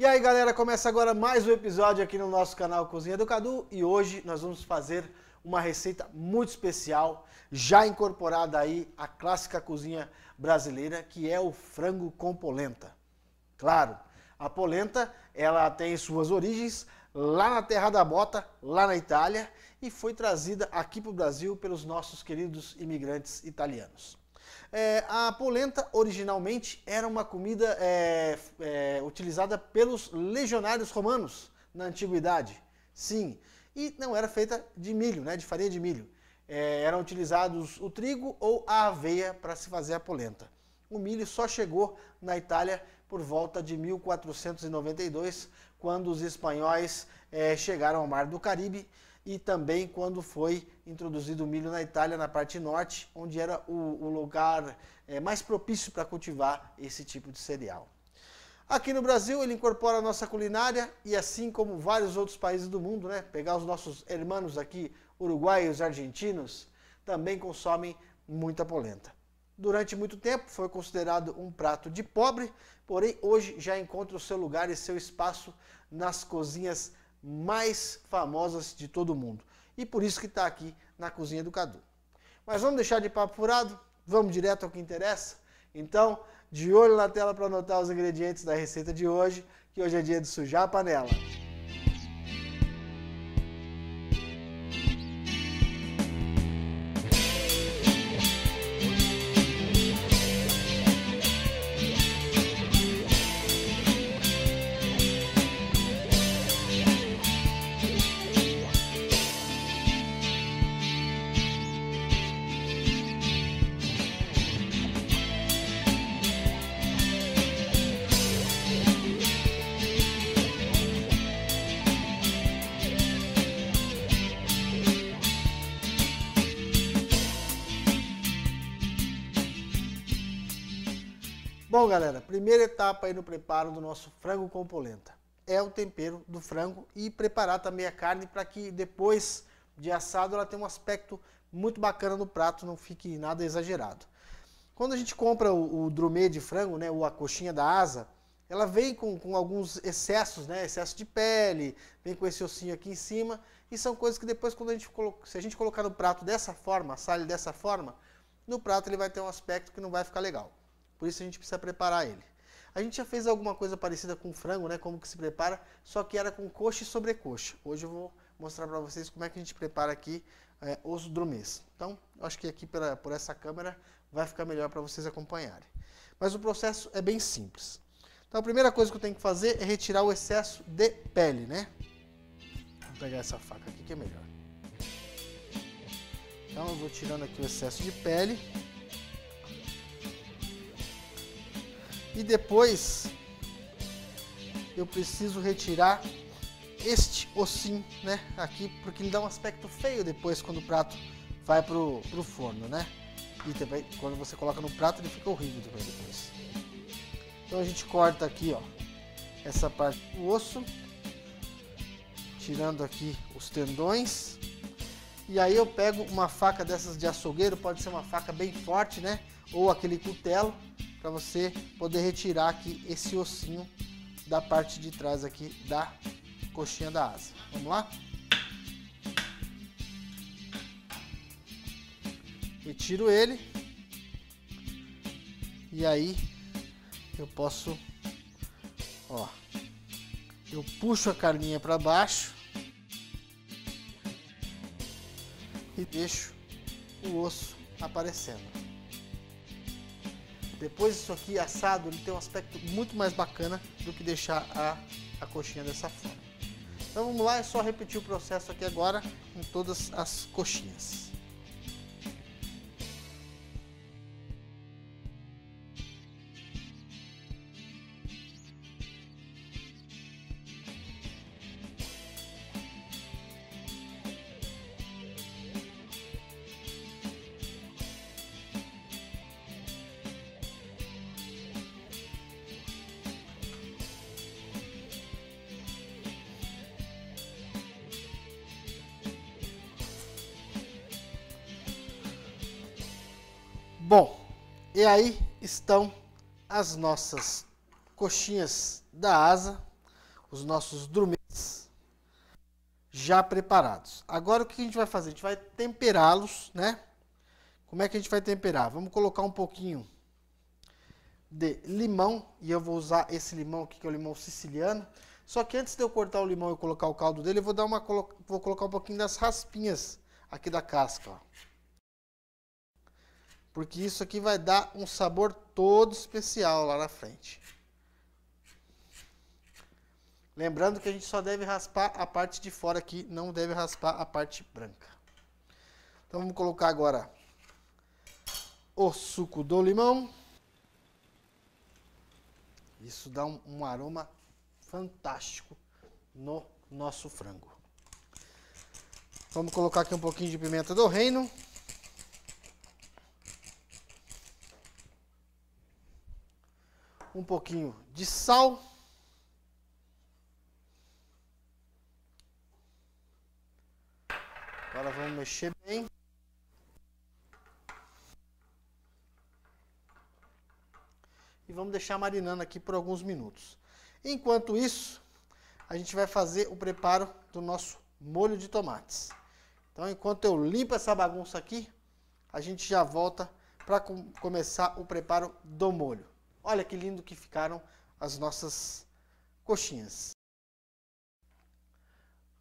E aí galera, começa agora mais um episódio aqui no nosso canal Cozinha do Cadu e hoje nós vamos fazer uma receita muito especial, já incorporada aí à clássica cozinha brasileira, que é o frango com polenta. Claro, a polenta ela tem suas origens lá na Terra da Bota, lá na Itália, e foi trazida aqui para o Brasil pelos nossos queridos imigrantes italianos. A polenta originalmente era uma comida utilizada pelos legionários romanos na antiguidade. Sim, e não era feita de milho, né, de farinha de milho. Eram utilizados o trigo ou a aveia para se fazer a polenta. O milho só chegou na Itália por volta de 1492, quando os espanhóis chegaram ao Mar do Caribe, e também quando foi introduzido o milho na Itália, na parte norte, onde era o lugar mais propício para cultivar esse tipo de cereal. Aqui no Brasil ele incorpora a nossa culinária e assim como vários outros países do mundo, né, pegar os nossos irmãos aqui, uruguaios, argentinos, também consomem muita polenta. Durante muito tempo foi considerado um prato de pobre, porém hoje já encontra o seu lugar e seu espaço nas cozinhas mais famosas de todo o mundo. E por isso que está aqui na Cozinha do Cadu. Mas vamos deixar de papo furado, vamos direto ao que interessa? Então, de olho na tela para anotar os ingredientes da receita de hoje, que hoje é dia de sujar a panela. Bom galera, primeira etapa aí no preparo do nosso frango com polenta é o tempero do frango e preparar também a carne para que depois de assado ela tenha um aspecto muito bacana no prato, não fique nada exagerado. Quando a gente compra o drumê de frango, né, ou a coxinha da asa, ela vem com alguns excessos, né, excesso de pele, vem com esse ossinho aqui em cima, e são coisas que depois se a gente colocar no prato dessa forma, assar ele dessa forma, no prato ele vai ter um aspecto que não vai ficar legal. Por isso a gente precisa preparar ele. A gente já fez alguma coisa parecida com frango, né? Como que se prepara, só que era com coxa e sobrecoxa. Hoje eu vou mostrar para vocês como é que a gente prepara aqui os drumês. Então, acho que aqui por essa câmera vai ficar melhor para vocês acompanharem. Mas o processo é bem simples. Então a primeira coisa que eu tenho que fazer é retirar o excesso de pele, né? Vou pegar essa faca aqui que é melhor. Então eu vou tirando aqui o excesso de pele. E depois eu preciso retirar este ossinho, né, aqui, porque ele dá um aspecto feio depois quando o prato vai pro forno, né? E também quando você coloca no prato ele fica horrível depois. Então a gente corta aqui, ó, essa parte do osso, tirando aqui os tendões. E aí eu pego uma faca dessas de açougueiro, pode ser uma faca bem forte, né? Ou aquele cutelo, para você poder retirar aqui esse ossinho da parte de trás aqui da coxinha da asa. Vamos lá? Retiro ele. E aí eu posso, ó, eu puxo a carninha para baixo e deixo o osso aparecendo. Depois isso aqui assado, ele tem um aspecto muito mais bacana do que deixar a coxinha dessa forma. Então vamos lá, é só repetir o processo aqui agora em todas as coxinhas. Bom, e aí estão as nossas coxinhas da asa. os nossos drumês já preparados. Agora o que a gente vai fazer? A gente vai temperá-los, né? Como é que a gente vai temperar? Vamos colocar um pouquinho de limão, e eu vou usar esse limão aqui, que é o limão siciliano. Só que antes de eu cortar o limão e colocar o caldo dele, eu vou colocar um pouquinho das raspinhas aqui da casca, ó. Porque isso aqui vai dar um sabor todo especial lá na frente. Lembrando que a gente só deve raspar a parte de fora aqui, não deve raspar a parte branca. Então vamos colocar agora o suco do limão. Isso dá um aroma fantástico no nosso frango. Vamos colocar aqui um pouquinho de pimenta do reino. Um pouquinho de sal. Agora vamos mexer bem. E vamos deixar marinando aqui por alguns minutos. Enquanto isso, a gente vai fazer o preparo do nosso molho de tomates. Então, enquanto eu limpo essa bagunça aqui, a gente já volta para começar o preparo do molho. Olha que lindo que ficaram as nossas coxinhas.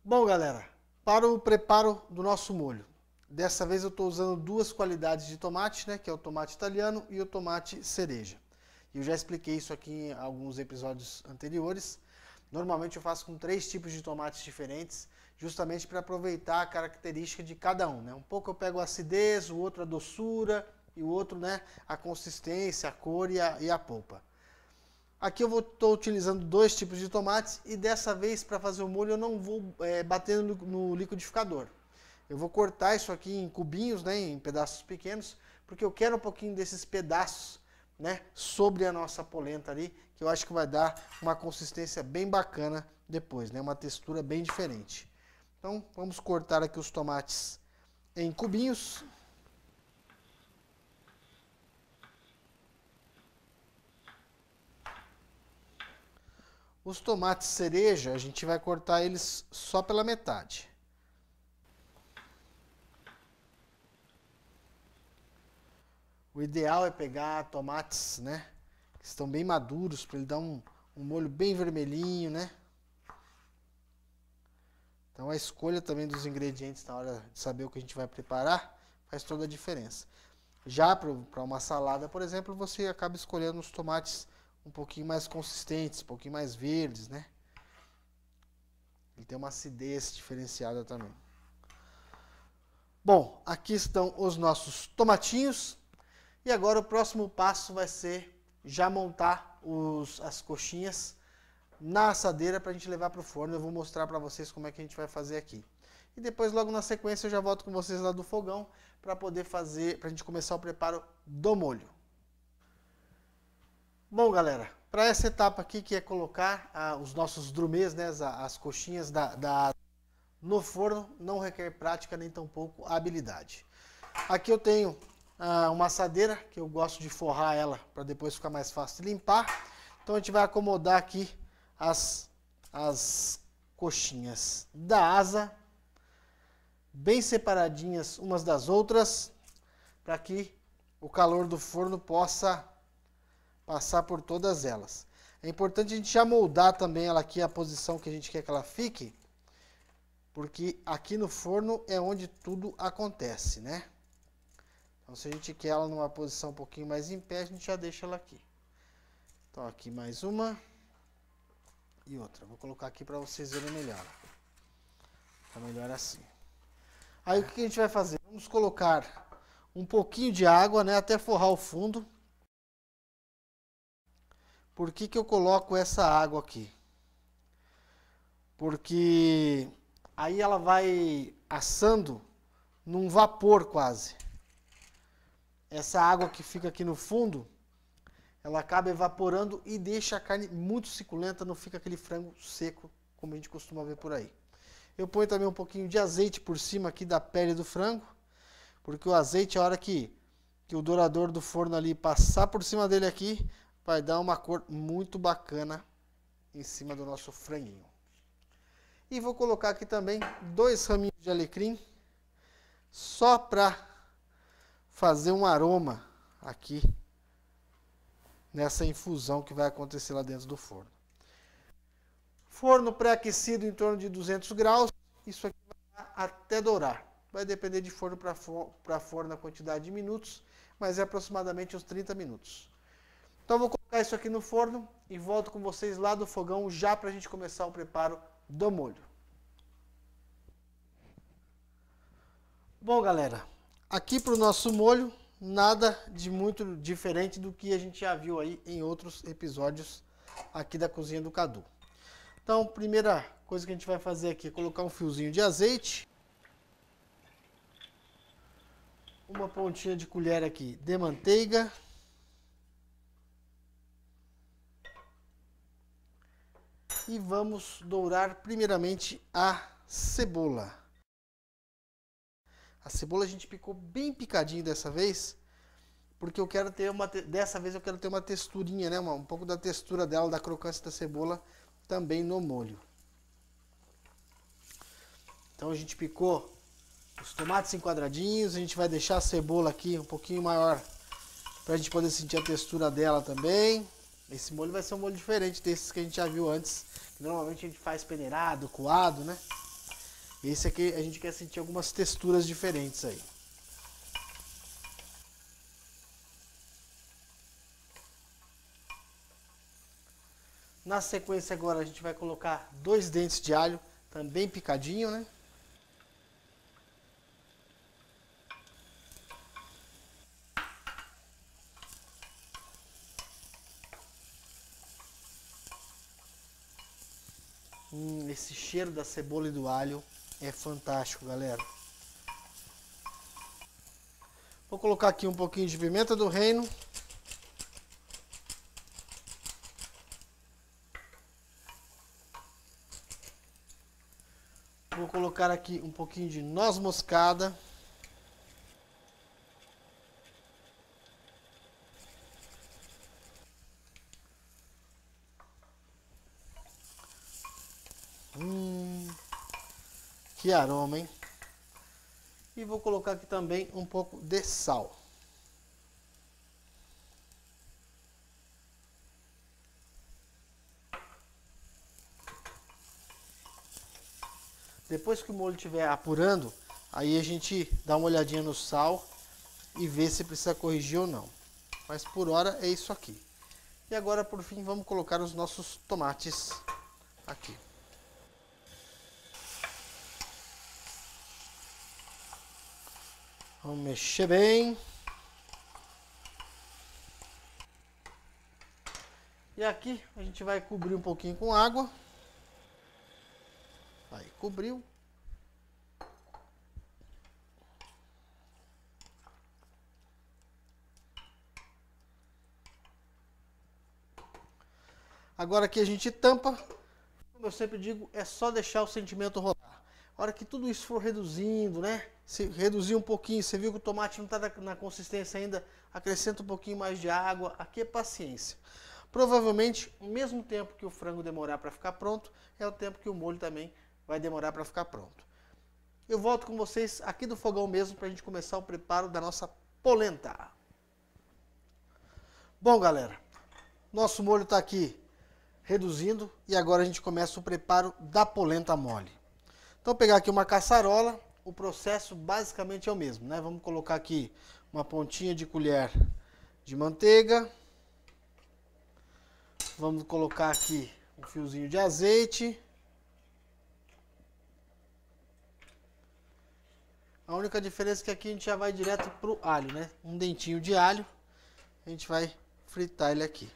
Bom, galera, para o preparo do nosso molho. Dessa vez eu estou usando duas qualidades de tomate, né? Que é o tomate italiano e o tomate cereja. Eu já expliquei isso aqui em alguns episódios anteriores. Normalmente eu faço com 3 tipos de tomates diferentes, justamente para aproveitar a característica de cada um, né? Um pouco eu pego a acidez, o outro a doçura e o outro, né, a consistência, a cor e a polpa. Aqui eu estou utilizando 2 tipos de tomates e dessa vez para fazer o molho eu não vou bater no liquidificador. Eu vou cortar isso aqui em cubinhos, né, em pedaços pequenos, porque eu quero um pouquinho desses pedaços, né, sobre a nossa polenta ali, que eu acho que vai dar uma consistência bem bacana depois, né, uma textura bem diferente. Então, vamos cortar aqui os tomates em cubinhos. Os tomates cereja, a gente vai cortar eles só pela metade. O ideal é pegar tomates, né, que estão bem maduros, para ele dar um molho bem vermelhinho, né? Então a escolha também dos ingredientes na hora de saber o que a gente vai preparar faz toda a diferença. Já para uma salada, por exemplo, você acaba escolhendo os tomates um pouquinho mais consistentes, um pouquinho mais verdes, né? Ele tem uma acidez diferenciada também. Bom, aqui estão os nossos tomatinhos. E agora o próximo passo vai ser já montar as coxinhas na assadeira para a gente levar para o forno. Eu vou mostrar para vocês como é que a gente vai fazer aqui. E depois, logo na sequência, eu já volto com vocês lá do fogão para poder fazer, para a gente começar o preparo do molho. Bom, galera, para essa etapa aqui, que é colocar os nossos drumês, né, as coxinhas no forno, não requer prática nem tampouco habilidade. Aqui eu tenho uma assadeira, que eu gosto de forrar ela para depois ficar mais fácil de limpar. Então a gente vai acomodar aqui as coxinhas da asa, bem separadinhas umas das outras, para que o calor do forno possa passar por todas elas. É importante a gente já moldar também ela aqui, a posição que a gente quer que ela fique, porque aqui no forno é onde tudo acontece, né? Então, se a gente quer ela numa posição um pouquinho mais em pé, a gente já deixa ela aqui. Então, aqui mais uma e outra. Vou colocar aqui para vocês verem melhor. Tá melhor assim. Aí, o que a gente vai fazer? Vamos colocar um pouquinho de água, né, até forrar o fundo. Por que que eu coloco essa água aqui? Porque aí ela vai assando num vapor quase. Essa água que fica aqui no fundo, ela acaba evaporando e deixa a carne muito suculenta, não fica aquele frango seco, como a gente costuma ver por aí. Eu ponho também um pouquinho de azeite por cima aqui da pele do frango, porque o azeite, a hora que o dourador do forno ali passar por cima dele aqui, vai dar uma cor muito bacana em cima do nosso franguinho. E vou colocar aqui também 2 raminhos de alecrim, só para fazer um aroma aqui nessa infusão que vai acontecer lá dentro do forno. Forno pré-aquecido em torno de 200 graus, isso aqui vai até dourar. Vai depender de forno para forno a quantidade de minutos, mas é aproximadamente uns 30 minutos. Então vou colocar isso aqui no forno e volto com vocês lá do fogão já para a gente começar o preparo do molho. Bom, galera, aqui para o nosso molho, nada de muito diferente do que a gente já viu aí em outros episódios aqui da Cozinha do Cadu. Então, primeira coisa que a gente vai fazer aqui é colocar um fiozinho de azeite. Uma pontinha de colher aqui de manteiga. E vamos dourar primeiramente a cebola. A cebola a gente picou bem picadinho dessa vez, porque eu quero ter dessa vez eu quero ter uma texturinha, né? Um pouco da textura dela, da crocância da cebola também no molho. Então a gente picou os tomates em quadradinhos, a gente vai deixar a cebola aqui um pouquinho maior para a gente poder sentir a textura dela também. Esse molho vai ser um molho diferente desses que a gente já viu antes, que normalmente a gente faz peneirado, coado, né? Esse aqui a gente quer sentir algumas texturas diferentes aí. Na sequência agora a gente vai colocar 2 dentes de alho, também picadinho, né? Esse cheiro da cebola e do alho é fantástico, galera. Vou colocar aqui um pouquinho de pimenta do reino. Vou colocar aqui um pouquinho de noz moscada. Que aroma, hein? E vou colocar aqui também um pouco de sal. Depois que o molho estiver apurando, aí a gente dá uma olhadinha no sal e vê se precisa corrigir ou não. Mas por hora é isso aqui. E agora, por fim, vamos colocar os nossos tomates aqui. Vamos mexer bem. E aqui a gente vai cobrir um pouquinho com água. Aí, cobriu. Agora aqui a gente tampa. Como eu sempre digo, é só deixar o sentimento rolar. A hora que tudo isso for reduzindo, né? Se reduzir um pouquinho, você viu que o tomate não está na consistência ainda, acrescenta um pouquinho mais de água. Aqui é paciência. Provavelmente, o mesmo tempo que o frango demorar para ficar pronto, é o tempo que o molho também vai demorar para ficar pronto. Eu volto com vocês aqui do fogão mesmo para a gente começar o preparo da nossa polenta. Bom, galera, nosso molho está aqui reduzindo e agora a gente começa o preparo da polenta mole. Então, vou pegar aqui uma caçarola, o processo basicamente é o mesmo, né? Vamos colocar aqui uma pontinha de colher de manteiga. Vamos colocar aqui um fiozinho de azeite. A única diferença é que aqui a gente já vai direto pro alho, né? Um dentinho de alho. A gente vai fritar ele aqui.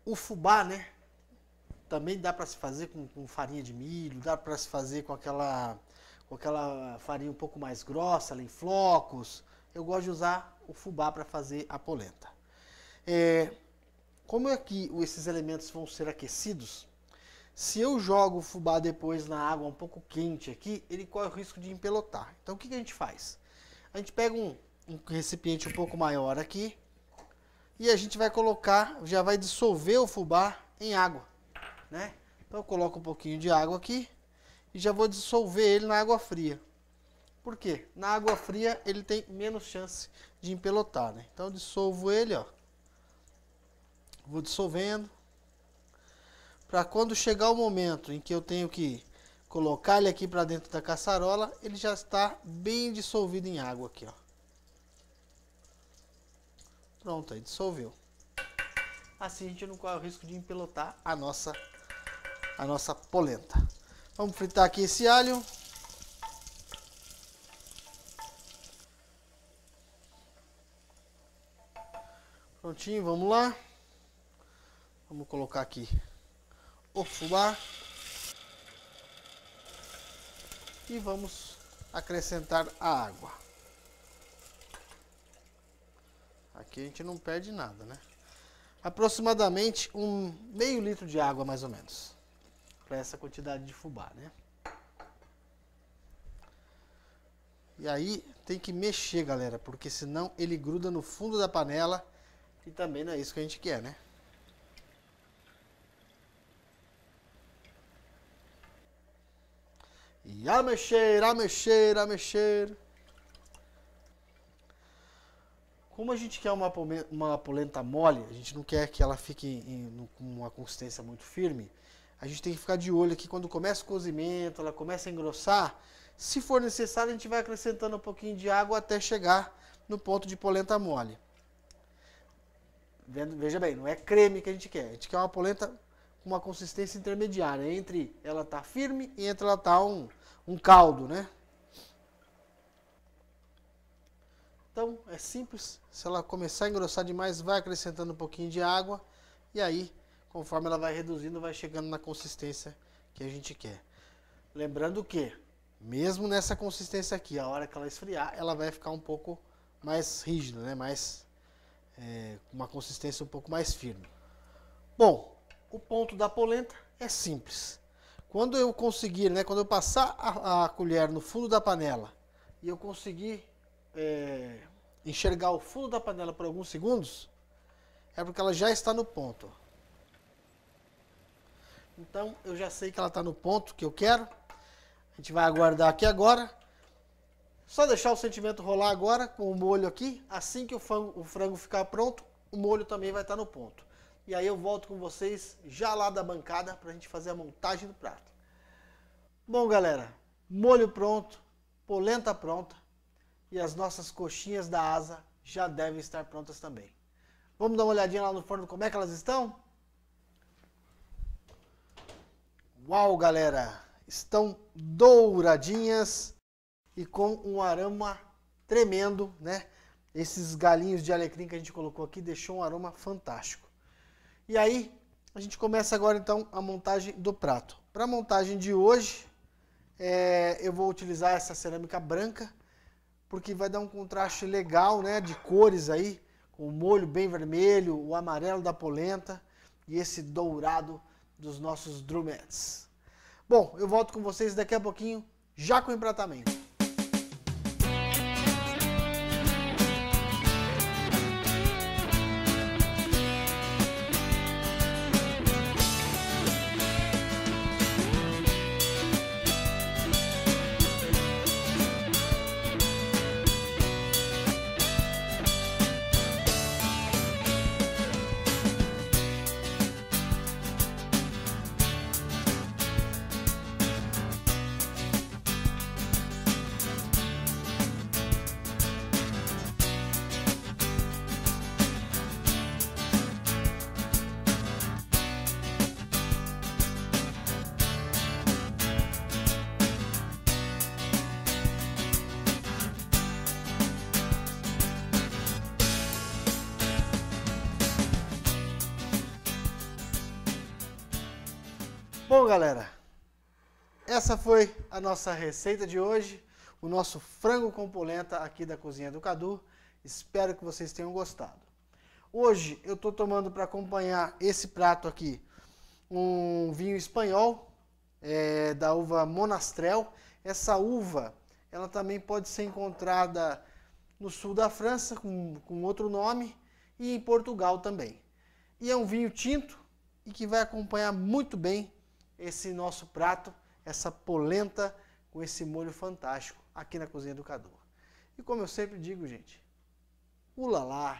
O fubá, né? Também dá para se fazer com farinha de milho, dá para se fazer com aquela farinha um pouco mais grossa, em flocos. Eu gosto de usar o fubá para fazer a polenta. Como é que esses elementos vão ser aquecidos, Se eu jogo o fubá depois na água um pouco quente aqui, ele corre o risco de empelotar. Então o que a gente faz? A gente pega um recipiente um pouco maior aqui e a gente vai colocar, já vai dissolver o fubá em água, né? Então eu coloco um pouquinho de água aqui e já vou dissolver ele na água fria. Por quê? Na água fria ele tem menos chance de empelotar, né? Então eu dissolvo ele, ó. Vou dissolvendo. Para quando chegar o momento em que eu tenho que colocar ele aqui para dentro da caçarola, ele já está bem dissolvido em água aqui, ó. Pronto, aí dissolveu. Assim a gente não corre o risco de empelotar a nossa polenta. Vamos fritar aqui esse alho. Prontinho, vamos lá. Vamos colocar aqui o fubá. E vamos acrescentar a água. Aqui a gente não perde nada, né? Aproximadamente um meio litro de água, mais ou menos. Para essa quantidade de fubá, né? E aí tem que mexer, galera, porque senão ele gruda no fundo da panela e também não é isso que a gente quer, né? E a mexer, a mexer, a mexer. Como a gente quer uma polenta mole, a gente não quer que ela fique com uma consistência muito firme, a gente tem que ficar de olho aqui quando começa o cozimento, ela começa a engrossar. Se for necessário, a gente vai acrescentando um pouquinho de água até chegar no ponto de polenta mole. Veja bem, não é creme que a gente quer uma polenta com uma consistência intermediária, entre ela tá firme e entre ela tá um caldo, né? Então é simples, se ela começar a engrossar demais, vai acrescentando um pouquinho de água e aí, conforme ela vai reduzindo, vai chegando na consistência que a gente quer. Lembrando que, mesmo nessa consistência aqui, a hora que ela esfriar, ela vai ficar um pouco mais rígida, né? Com uma consistência um pouco mais firme. Bom, o ponto da polenta é simples. Quando eu conseguir, né, quando eu passar a colher no fundo da panela e eu conseguir enxergar o fundo da panela por alguns segundos, é porque ela já está no ponto. Então eu já sei que ela está no ponto que eu quero. A gente vai aguardar aqui agora. Só deixar o sentimento rolar agora com o molho aqui. Assim que o frango ficar pronto, o molho também vai estar no ponto. E aí eu volto com vocês já lá da bancada para a gente fazer a montagem do prato. Bom, galera, molho pronto, polenta pronta e as nossas coxinhas da asa já devem estar prontas também. Vamos dar uma olhadinha lá no forno como é que elas estão? Uau, galera, estão douradinhas e com um aroma tremendo, né? Esses galinhos de alecrim que a gente colocou aqui deixou um aroma fantástico. E aí, a gente começa agora então a montagem do prato. Para a montagem de hoje, eu vou utilizar essa cerâmica branca, porque vai dar um contraste legal, né, de cores aí, com o molho bem vermelho, o amarelo da polenta e esse dourado dos nossos drumettes. Bom, eu volto com vocês daqui a pouquinho, já com o empratamento. Bom, galera, essa foi a nossa receita de hoje, o nosso frango com polenta aqui da cozinha do Cadu. Espero que vocês tenham gostado. Hoje eu estou tomando para acompanhar esse prato aqui um vinho espanhol, da uva Monastrell. Essa uva, ela também pode ser encontrada no sul da França, com outro nome, e em Portugal também. E é um vinho tinto e que vai acompanhar muito bem esse nosso prato, essa polenta com esse molho fantástico aqui na Cozinha do Cadu. E como eu sempre digo, gente, ulalá!